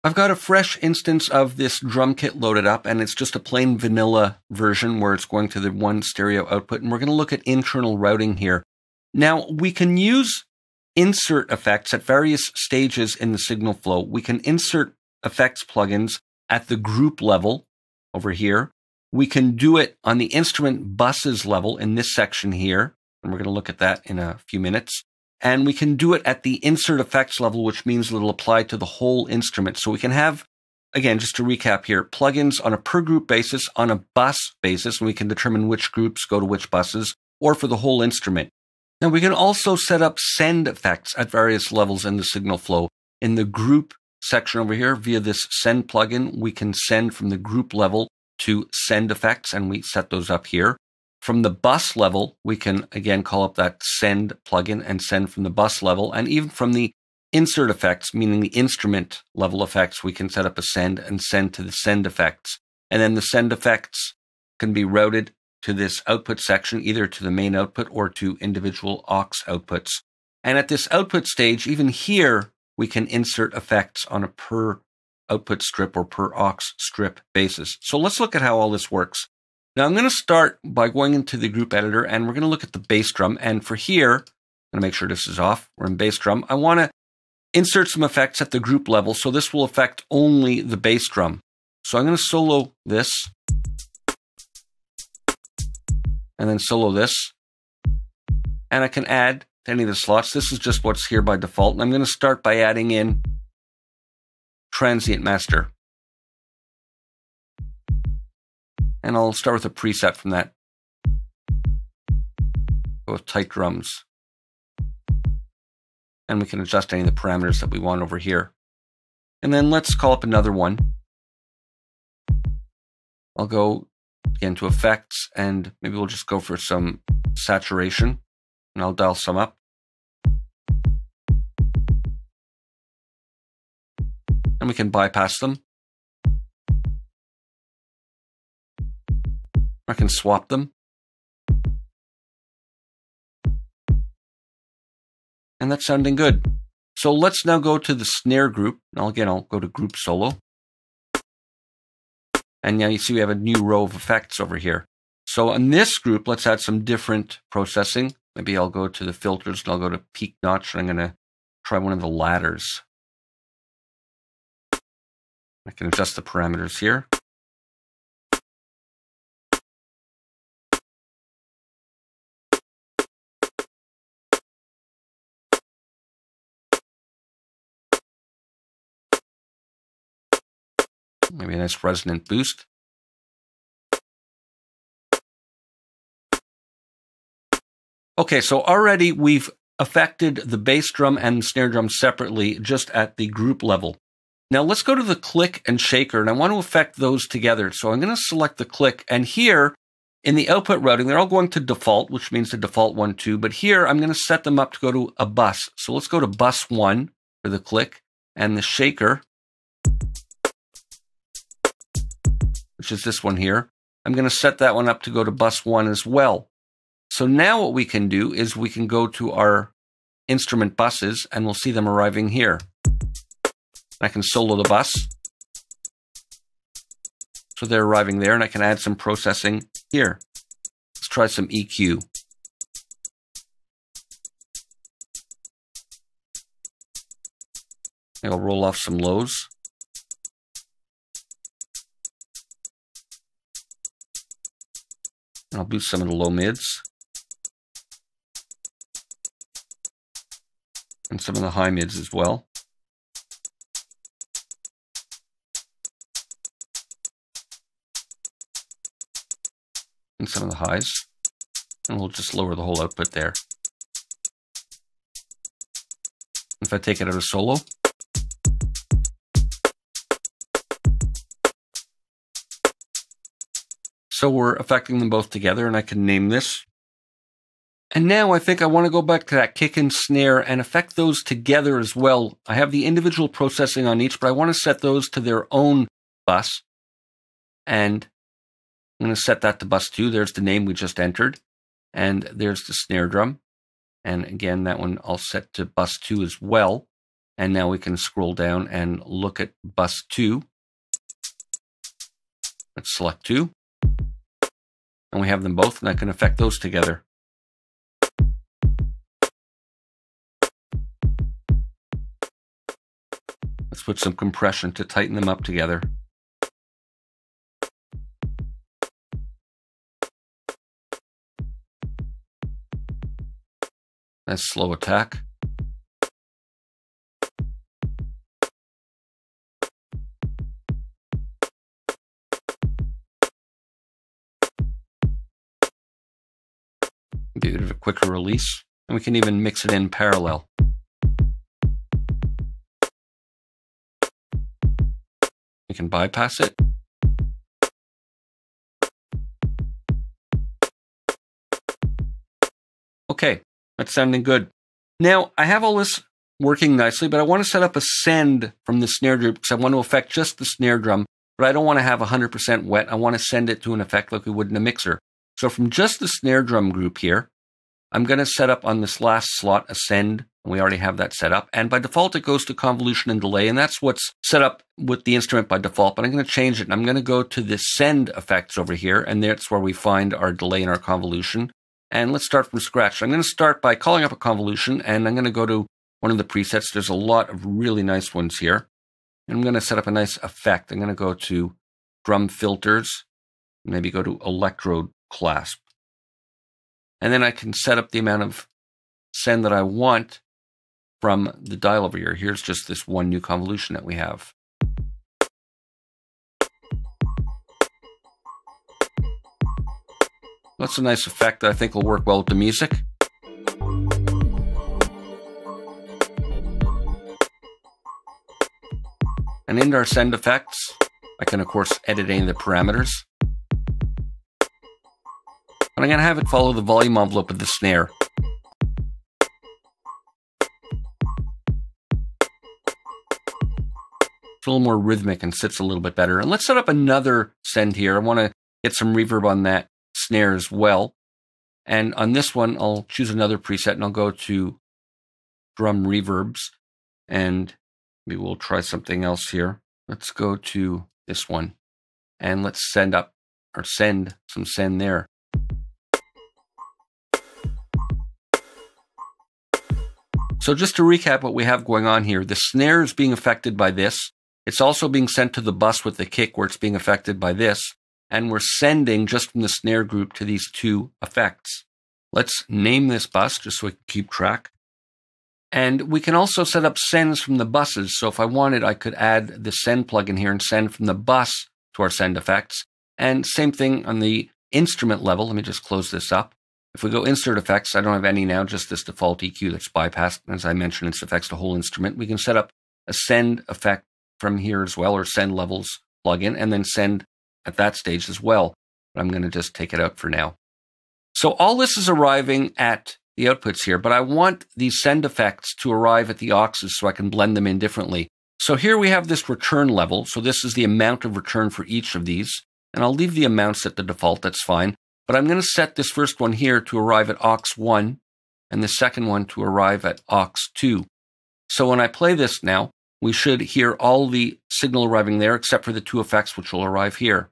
I've got a fresh instance of this drum kit loaded up, and it's just a plain vanilla version where it's going to the one stereo output, and we're going to look at internal routing here. Now, we can use insert effects at various stages in the signal flow. We can insert effects plugins at the group level over here. We can do it on the instrument buses level in this section here, and we're going to look at that in a few minutes. And we can do it at the insert effects level, which means it'll apply to the whole instrument. So we can have, again, just to recap here, plugins on a per group basis, on a bus basis, and we can determine which groups go to which buses, or for the whole instrument. Now we can also set up send effects at various levels in the signal flow. In the group section over here, via this send plugin, we can send from the group level to send effects, and we set those up here. From the bus level, we can, again, call up that send plugin and send from the bus level. And even from the insert effects, meaning the instrument level effects, we can set up a send and send to the send effects. And then the send effects can be routed to this output section, either to the main output or to individual aux outputs. And at this output stage, even here, we can insert effects on a per output strip or per aux strip basis. So let's look at how all this works. Now I'm going to start by going into the group editor, and we're going to look at the bass drum. And for here, I'm going to make sure this is off. We're in bass drum. I want to insert some effects at the group level, so this will affect only the bass drum. So I'm going to solo this, and then solo this. And I can add to any of the slots. This is just what's here by default. And I'm going to start by adding in Transient Master. And I'll start with a preset from that. Go with tight drums. And we can adjust any of the parameters that we want over here. And then let's call up another one. I'll go again to effects, and maybe we'll just go for some saturation. And I'll dial some up. And we can bypass them. I can swap them. And that's sounding good. So let's now go to the snare group. Now again, I'll go to group solo. And now you see we have a new row of effects over here. So in this group, let's add some different processing. Maybe I'll go to the filters and I'll go to peak notch, and I'm going to try one of the ladders. I can adjust the parameters here. Maybe a nice resonant boost. Okay, so already we've affected the bass drum and the snare drum separately just at the group level. Now let's go to the click and shaker, and I want to affect those together. So I'm going to select the click, and here in the output routing, they're all going to default, which means the default 1, 2. But here I'm going to set them up to go to a bus. So let's go to bus 1 for the click, and the shaker, which is this one here, I'm going to set that one up to go to bus 1 as well. So now what we can do is we can go to our instrument buses, and we'll see them arriving here. I can solo the bus. So they're arriving there, and I can add some processing here. Let's try some EQ. I'll roll off some lows. And I'll boost some of the low mids. And some of the high mids as well. And some of the highs. And we'll just lower the whole output there. If I take it out of solo, so we're affecting them both together, and I can name this. And now I think I want to go back to that kick and snare and affect those together as well. I have the individual processing on each, but I want to set those to their own bus. And I'm going to set that to bus 2. There's the name we just entered. And there's the snare drum. And again, that one I'll set to bus 2 as well. And now we can scroll down and look at bus 2. Let's select 2. And we have them both, and I can affect those together. Let's put some compression to tighten them up together. That's slow attack. Do a quicker release, and we can even mix it in parallel. We can bypass it. Okay, that's sounding good. Now, I have all this working nicely, but I want to set up a send from the snare drum because I want to affect just the snare drum, but I don't want to have 100% wet. I want to send it to an effect like we would in a mixer. So from just the snare drum group here, I'm going to set up on this last slot a send. We already have that set up. And by default, it goes to convolution and delay. And that's what's set up with the instrument by default. But I'm going to change it. And I'm going to go to the send effects over here. And that's where we find our delay and our convolution. And let's start from scratch. I'm going to start by calling up a convolution. And I'm going to go to one of the presets. There's a lot of really nice ones here. And I'm going to set up a nice effect. I'm going to go to drum filters. Maybe go to electrode clasp. And then I can set up the amount of send that I want from the dial over here. Here's just this one new convolution that we have. That's a nice effect that I think will work well with the music. And in our send effects, I can of course edit any of the parameters. And I'm going to have it follow the volume envelope of the snare. It's a little more rhythmic and sits a little bit better. And let's set up another send here. I want to get some reverb on that snare as well. And on this one, I'll choose another preset and I'll go to drum reverbs. And maybe we'll try something else here. Let's go to this one. And let's send up or send some send there. So just to recap what we have going on here, the snare is being affected by this. It's also being sent to the bus with the kick where it's being affected by this. And we're sending just from the snare group to these two effects. Let's name this bus just so we can keep track. And we can also set up sends from the buses. So if I wanted, I could add the send plugin here and send from the bus to our send effects. And same thing on the instrument level. Let me just close this up. If we go insert effects, I don't have any now, just this default EQ that's bypassed. As I mentioned, it affects the whole instrument. We can set up a send effect from here as well, or send levels plugin, and then send at that stage as well. But I'm going to just take it out for now. So all this is arriving at the outputs here, but I want these send effects to arrive at the auxes so I can blend them in differently. So here we have this return level. So this is the amount of return for each of these. And I'll leave the amounts at the default, that's fine. But I'm going to set this first one here to arrive at aux 1 and the second one to arrive at aux 2. So when I play this now, we should hear all the signal arriving there except for the two effects which will arrive here.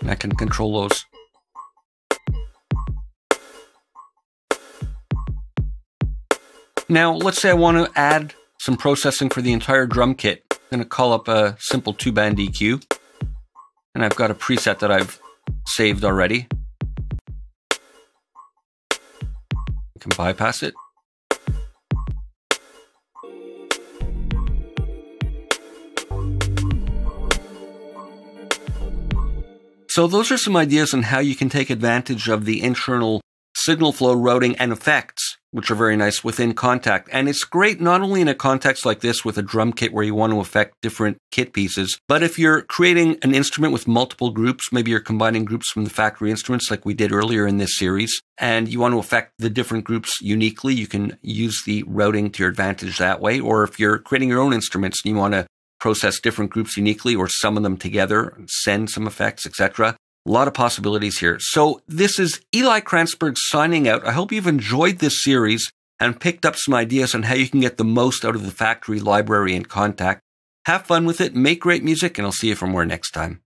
And I can control those. Now, let's say I want to add some processing for the entire drum kit. I'm going to call up a simple 2-band EQ. And I've got a preset that I've saved already. I can bypass it. So those are some ideas on how you can take advantage of the internal signal flow routing and effects, which are very nice within Kontakt. And it's great not only in a context like this with a drum kit where you want to affect different kit pieces, but if you're creating an instrument with multiple groups, maybe you're combining groups from the factory instruments like we did earlier in this series, and you want to affect the different groups uniquely, you can use the routing to your advantage that way. Or if you're creating your own instruments and you want to process different groups uniquely or summon them together, send some effects, etc. A lot of possibilities here. So this is Eli Kranzberg signing out. I hope you've enjoyed this series and picked up some ideas on how you can get the most out of the factory library in Kontakt. Have fun with it, make great music, and I'll see you for more next time.